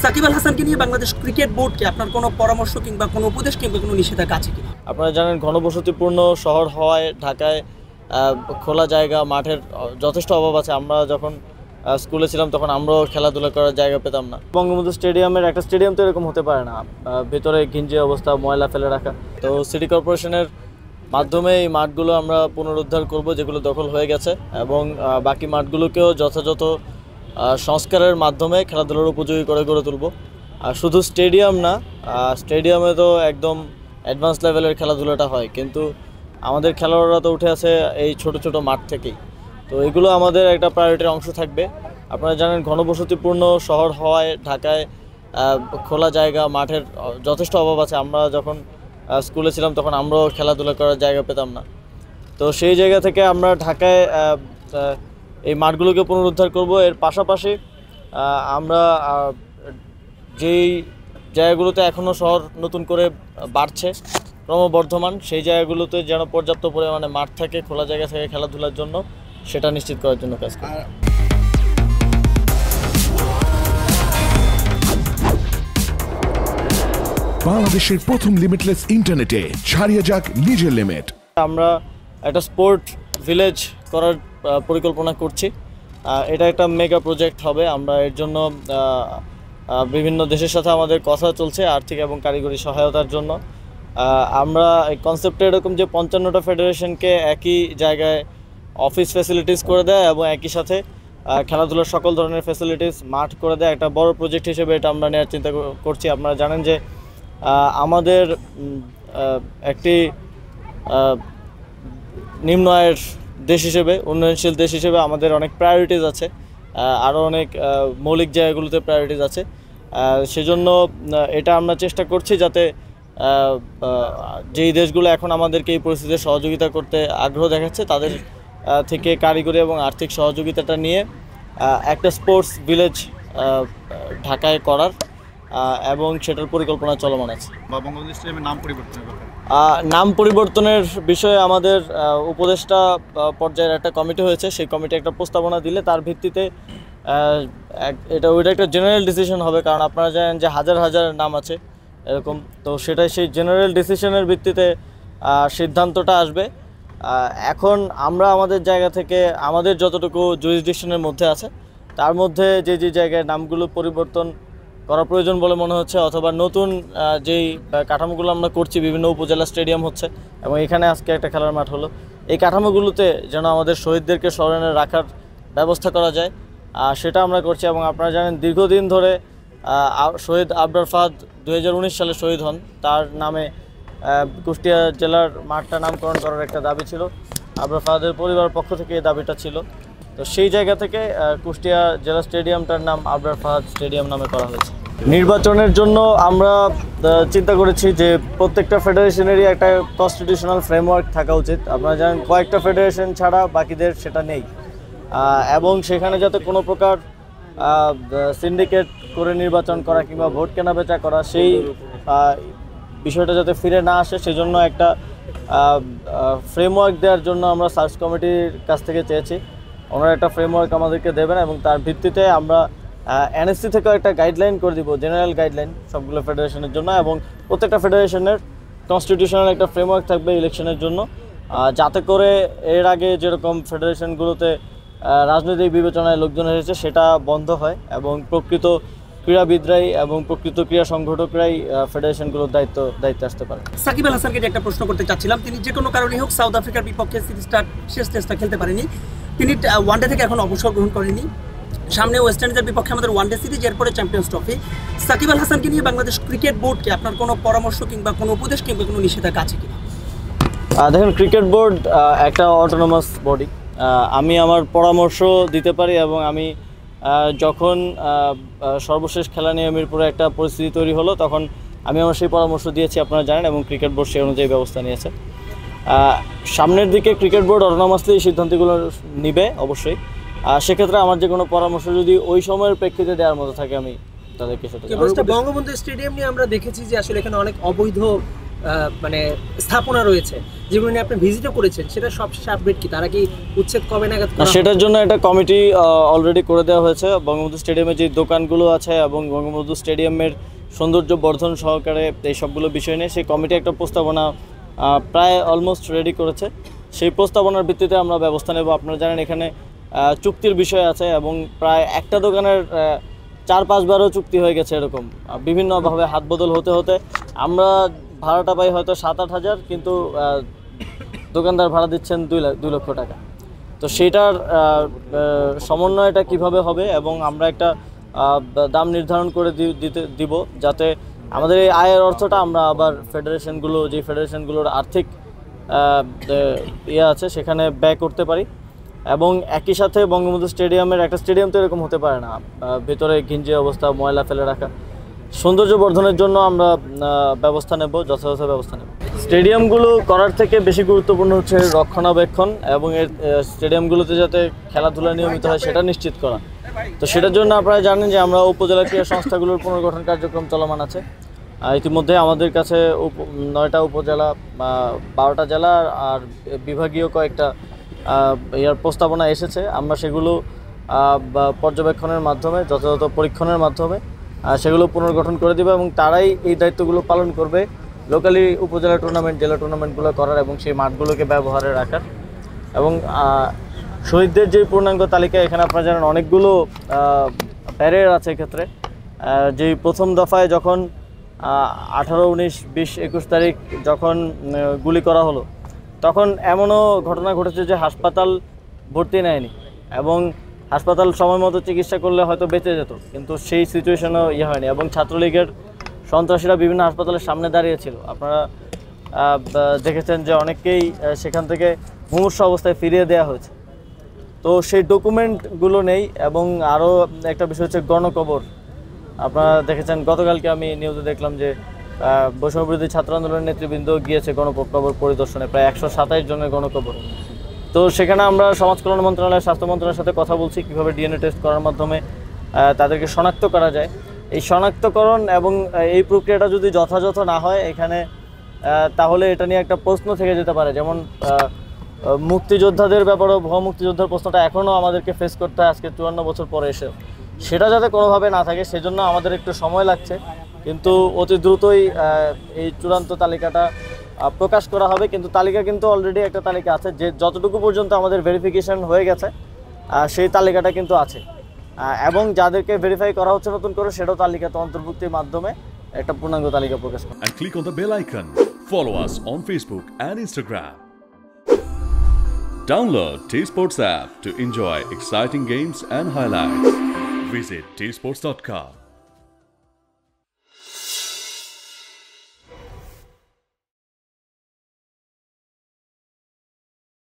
সাকিব আল হাসানকে নিয়ে বাংলাদেশ ক্রিকেট বোর্ডকে আপনার কোনো পরামর্শ কিংবা কোনো উপদেশ কিংবা কোনো নিষেধাজ্ঞা আছে কিনা? আপনারা জানেন ঘনবসতিপূর্ণ শহর হওয়ায় ঢাকায় খোলা জায়গা মাঠের যথেষ্ট অভাব আছে। আমরা যখন স্কুলে ছিলাম তখন আমরাও খেলাধুলা করার জায়গা পেতাম না। বঙ্গবন্ধু স্টেডিয়ামের একটা স্টেডিয়াম তো এরকম হতে পারে না, ভেতরে ঘিঞ্জি অবস্থা, ময়লা ফেলে রাখা। তো সিটি কর্পোরেশনের মাধ্যমে এই মাঠগুলো আমরা পুনরুদ্ধার করব যেগুলো দখল হয়ে গেছে, এবং বাকি মাঠগুলোকেও যথাযথ সংস্কারের মাধ্যমে খেলাধুলার উপযোগী করে গড়ে তুলব। আর শুধু স্টেডিয়াম না, স্টেডিয়ামে তো একদম অ্যাডভান্স লেভেলের খেলাধুলাটা হয়, কিন্তু আমাদের খেলোয়াড়রা তো উঠে আছে এই ছোট ছোট মাঠ থেকেই। তো এগুলো আমাদের একটা প্রায়োরিটির অংশ থাকবে। আপনারা জানেন ঘনবসতিপূর্ণ শহর হওয়ায় ঢাকায় খোলা জায়গা মাঠের যথেষ্ট অভাব আছে। আমরা যখন স্কুলে ছিলাম তখন আমরাও খেলাধুলা করার জায়গা পেতাম না। তো সেই জায়গা থেকে আমরা ঢাকায় এই মাঠগুলোকে পুনরুদ্ধার করব। এর পাশাপাশি আমরা যেই জায়গাগুলোতে এখনও শহর নতুন করে বাড়ছে, ক্রমবর্ধমান, সেই জায়গাগুলোতে যেন পর্যাপ্ত পরিমাণে মাঠ থাকে, খোলা জায়গা থেকে খেলাধুলার জন্য, সেটা নিশ্চিত করার জন্য কাজ করি। বাংলাদেশের প্রথম লিমিটলেস ইন্টারনেটে ছাড়িয়ে যাক নিজের লিমিট। আমরা একটা স্পোর্ট ভিলেজ করার পরিকল্পনা করছি। এটা একটা মেগা প্রজেক্ট হবে। আমরা এর জন্য বিভিন্ন দেশের সাথে আমাদের কথা চলছে আর্থিক এবং কারিগরি সহায়তার জন্য। আমরা এই কনসেপ্টটা এরকম যে 55টা ফেডারেশনকে একই জায়গায় অফিস ফ্যাসিলিটিস করে দেয় এবং একই সাথে খেলাধুলার সকল ধরনের ফ্যাসিলিটিস মাঠ করে দেয়। একটা বড় প্রজেক্ট হিসেবে এটা আমরা নেওয়ার চিন্তা করছি। আপনারা জানেন যে আমাদের একটি নিম্ন আয়ের দেশ হিসেবে, উন্নয়নশীল দেশ হিসেবে আমাদের অনেক প্রায়োরিটিস আছে, আরও অনেক মৌলিক জায়গাগুলোতে প্রায়োরিটিস আছে। সেজন্য এটা আমরা চেষ্টা করছি যাতে যেই দেশগুলো এখন আমাদেরকে এই পরিস্থিতিতে সহযোগিতা করতে আগ্রহ দেখাচ্ছে তাদের থেকে কারিগরি এবং আর্থিক সহযোগিতাটা নিয়ে একটা স্পোর্টস ভিলেজ ঢাকায় করার এবং সেটার পরিকল্পনা চলমান আছে। বঙ্গবন্ধু স্টেডিয়ামের নাম পরিবর্তনের বিষয়ে আমাদের উপদেষ্টা পর্যায়ের একটা কমিটি হয়েছে। সেই কমিটি একটা প্রস্তাবনা দিলে তার ভিত্তিতে ওইটা একটা জেনারেল ডিসিশন হবে, কারণ আপনারা জানেন যে হাজার হাজার নাম আছে এরকম। তো সেটাই সেই জেনারেল ডিসিশনের ভিত্তিতে সিদ্ধান্তটা আসবে। এখন আমরা আমাদের জায়গা থেকে আমাদের যতটুকু জুরিসডিকশনের মধ্যে আছে তার মধ্যে যে জায়গায় নামগুলো পরিবর্তন করা প্রয়োজন বলে মনে হচ্ছে, অথবা নতুন যেই কাঠামোগুলো আমরা করছি, বিভিন্ন উপজেলা স্টেডিয়াম হচ্ছে এবং এখানে আজকে একটা খেলার মাঠ হলো, এই কাঠামোগুলোতে যেন আমাদের শহীদদেরকে স্মরণে রাখার ব্যবস্থা করা যায় সেটা আমরা করছি। এবং আপনারা জানেন দীর্ঘদিন ধরে শহীদ আবরার ফাহাদ 2019 সালে শহীদ হন, তার নামে কুষ্টিয়া জেলার মাঠটা নামকরণ করার একটা দাবি ছিল। আবরার ফাহাদের পরিবারের পক্ষ থেকে এই দাবিটা ছিল। তো সেই জায়গা থেকে কুষ্টিয়া জেলা স্টেডিয়ামটার নাম আবরার ফাহাদ স্টেডিয়াম নামে করা হয়েছে। নির্বাচনের জন্য আমরা চিন্তা করেছি যে প্রত্যেকটা ফেডারেশনেরই একটা কনস্টিটিউশনাল ফ্রেমওয়ার্ক থাকা উচিত। আপনারা জানেন কয়েকটা ফেডারেশন ছাড়া বাকিদের সেটা নেই, এবং সেখানে যাতে কোনো প্রকার সিন্ডিকেট করে নির্বাচন করা কিংবা ভোট কেনাবেচা করা সেই বিষয়টা যাতে ফিরে না আসে, সেজন্য একটা ফ্রেমওয়ার্ক দেওয়ার জন্য আমরা সার্চ কমিটির কাছ থেকে চেয়েছি। ওনারা একটা ফ্রেমওয়ার্ক আমাদেরকে দেবেন এবং তার ভিত্তিতে আমরা এনএসসি থেকেও একটা গাইডলাইন করে দিব, জেনারেল গাইডলাইন সবগুলো ফেডারেশনের জন্য, এবং প্রত্যেকটা ফেডারেশনের কনস্টিটিউশনাল একটা ফ্রেমওয়ার্ক থাকবে ইলেকশনের জন্য, যাতে করে এর আগে যেরকম ফেডারেশনগুলোতে রাজনৈতিক বিবেচনায় লোকজন এসেছে সেটা বন্ধ হয় এবং প্রকৃত ক্রীড়াবিদরাই এবং প্রকৃত ক্রীড়া সংগঠকরাই ফেডারেশনগুলোর দায়িত্বে আসতে পারে। সাকিব আল হাসানকে যে একটা প্রশ্ন করতে চাচ্ছিলাম, তিনি যে কোনো কারণেই হোক সাউথ আফ্রিকার বিপক্ষে শেষ টেস্টটা খেলতে পারেনি, তিনি ওয়ানডে থেকে এখন অবসর গ্রহণ করেনি। সামনে ওয়েস্ট ইন্ডিজের বিপক্ষে আমাদের ওয়ানডে সিরিজ, এরপরে চ্যাম্পিয়ন্স ট্রফি। সাকিব আল হাসানকে নিয়ে বাংলাদেশ ক্রিকেট বোর্ডকে আপনার কোনো পরামর্শ কিংবা কোনো উপদেশ কিংবা কোনো নিষেধাজ্ঞা আছে কিনা? দেখেন, ক্রিকেট বোর্ড একটা অটোনমাস বডি। আমি আমার পরামর্শ দিতে পারি এবং আমি যখন সর্বশেষ খেলা নিয়ে মিরপুরে একটা পরিস্থিতি তৈরি হলো তখন আমি আমার সেই পরামর্শ দিয়েছি, আপনারা জানেন, এবং ক্রিকেট বোর্ড সেই অনুযায়ী ব্যবস্থা নিয়েছে। সামনের দিকে ক্রিকেট বোর্ড অটোনমাসলি এই সিদ্ধান্তগুলো নিবে অবশ্যই। সেক্ষেত্রে আমার যে কোনো পরামর্শ যদি ওই সময়ের প্রেক্ষিতে দেওয়ার মতো থাকে আমি তাদেরকে সেটা। বঙ্গবন্ধু স্টেডিয়াম নিয়ে আমরা দেখেছি যে আসলে এখানে অনেক অবৈধ মানে স্থাপনা রয়েছে যেগুলো নিয়ে আপনি ভিজিটও করেছেন, সেটা সবশেষে আপডেট কি? তারা কি উচ্ছেদ কবে নাগাদ করা হবে? সেটার জন্য একটা কমিটি অলরেডি করে দেওয়া হয়েছে। বঙ্গবন্ধু স্টেডিয়ামে যে দোকানগুলো আছে এবং বঙ্গবন্ধু স্টেডিয়ামের সৌন্দর্য বর্ধন সহকারে এই সবগুলো বিষয় নিয়ে সেই কমিটি একটা প্রস্তাবনা প্রায় অলমোস্ট রেডি করেছে। সেই প্রস্তাবনার ভিত্তিতে আমরা ব্যবস্থা নেব। আপনারা জানেন এখানে চুক্তির বিষয় আছে এবং প্রায় একটা দোকানের 4-5 বারও চুক্তি হয়ে গেছে। এরকম বিভিন্নভাবে হাত বদল হতে হতে আমরা ভাড়াটা পাই হয়তো 7-8 হাজার, কিন্তু দোকানদার ভাড়া দিচ্ছেন 2 লক্ষ টাকা। তো সেইটার সমন্বয়টা কিভাবে হবে এবং আমরা একটা দাম নির্ধারণ করে দিব যাতে আমাদের এই আয়ের অর্থটা আমরা আবার ফেডারেশনগুলো, যে ফেডারেশনগুলোর আর্থিক আছে সেখানে ব্যয় করতে পারি। এবং একই সাথে বঙ্গবন্ধু স্টেডিয়ামের একটা স্টেডিয়াম তো এরকম হতে পারে না, ভেতরে ঘিঞ্জি অবস্থা, ময়লা ফেলে রাখা। সৌন্দর্য বর্ধনের জন্য আমরা ব্যবস্থা নেব, যথাযথ ব্যবস্থা নেব। স্টেডিয়ামগুলো করার থেকে বেশি গুরুত্বপূর্ণ হচ্ছে রক্ষণাবেক্ষণ এবং এর স্টেডিয়ামগুলোতে যাতে খেলাধুলা নিয়মিত হয় সেটা নিশ্চিত করা। তো সেটার জন্য আপনারা জানেন যে আমরা উপজেলা ক্রীড়া সংস্থাগুলোর পুনর্গঠন কার্যক্রম চলমান আছে। ইতিমধ্যে আমাদের কাছে 9টা উপজেলা, 12টা জেলা আর বিভাগীয় কয়েকটা প্রস্তাবনা এসেছে। আমরা সেগুলো পর্যবেক্ষণের মাধ্যমে, যথাযথ পরীক্ষণের মাধ্যমে সেগুলো পুনর্গঠন করে দেবে এবং তারাই এই দায়িত্বগুলো পালন করবে লোকালি উপজেলা টুর্নামেন্ট, জেলা টুর্নামেন্টগুলো করার এবং সেই মাঠগুলোকে ব্যবহারে রাখার। এবং শহীদদের যে পূর্ণাঙ্গ তালিকা, এখানে আপনারা জানেন অনেকগুলো ব্যারিয়ার আছে এক্ষেত্রে। যেই প্রথম দফায় যখন 18, 19, 20, 21 তারিখ যখন গুলি করা হলো, তখন এমনও ঘটনা ঘটেছে যে হাসপাতাল ভর্তি নেয়নি এবং হাসপাতাল সময় মতো চিকিৎসা করলে হয়তো বেঁচে যেত, কিন্তু সেই সিচুয়েশনও হয়নি। এবং ছাত্রলীগের সন্ত্রাসীরা বিভিন্ন হাসপাতালের সামনে দাঁড়িয়েছিল। আপনারা দেখেছেন যে অনেককেই সেখান থেকে মুমূর্ষ অবস্থায় ফিরিয়ে দেওয়া হয়েছে। তো সেই ডকুমেন্টগুলো নেই। এবং আরও একটা বিষয় হচ্ছে গণকবর। আপনারা দেখেছেন গতকালকে আমি নিউজে দেখলাম যে বৈষম্যবিরোধী ছাত্র আন্দোলনের নেতৃবৃন্দ গিয়েছে গণকবর পরিদর্শনে, প্রায় 127 জনের গণকবর। তো সেখানে আমরা সমাজ কল্যাণ মন্ত্রণালয়, স্বাস্থ্য মন্ত্রণালয়ের সাথে কথা বলছি কীভাবে ডিএনএ টেস্ট করার মাধ্যমে তাদেরকে শনাক্ত করা যায়। এই শনাক্তকরণ এবং এই প্রক্রিয়াটা যদি যথাযথ না হয় এখানে, তাহলে এটা নিয়ে একটা প্রশ্ন থেকে যেতে পারে। যেমন মুক্তিযোদ্ধাদের ব্যাপারেও, ভুয়া মুক্তিযোদ্ধার প্রশ্নটা এখনও আমাদেরকে ফেস করতে হয় আজকে 54 বছর পরে এসে। সেটা যাতে কোনোভাবে না থাকে সেজন্য আমাদের একটু সময় লাগছে, কিন্তু অতি দ্রুতই এই চূড়ান্ত তালিকাটা প্রকাশ করা হবে। কিন্তু তালিকা কিন্তু অলরেডি একটা তালিকা আছে, যে যতটুকু পর্যন্ত আমাদের ভেরিফিকেশন হয়ে গেছে সেই তালিকাটা কিন্তু আছে। এবং যাদেরকে ভেরিফাই করা হচ্ছে নতুন করে, সেটাও তালিকাতে অন্তর্ভুক্তির মাধ্যমে একটা পূর্ণাঙ্গ তালিকা প্রকাশ করা। And click on the bell icon. Follow us on Facebook and Instagram. Download T-Sports app to enjoy exciting games and highlights. Visit tsports.com.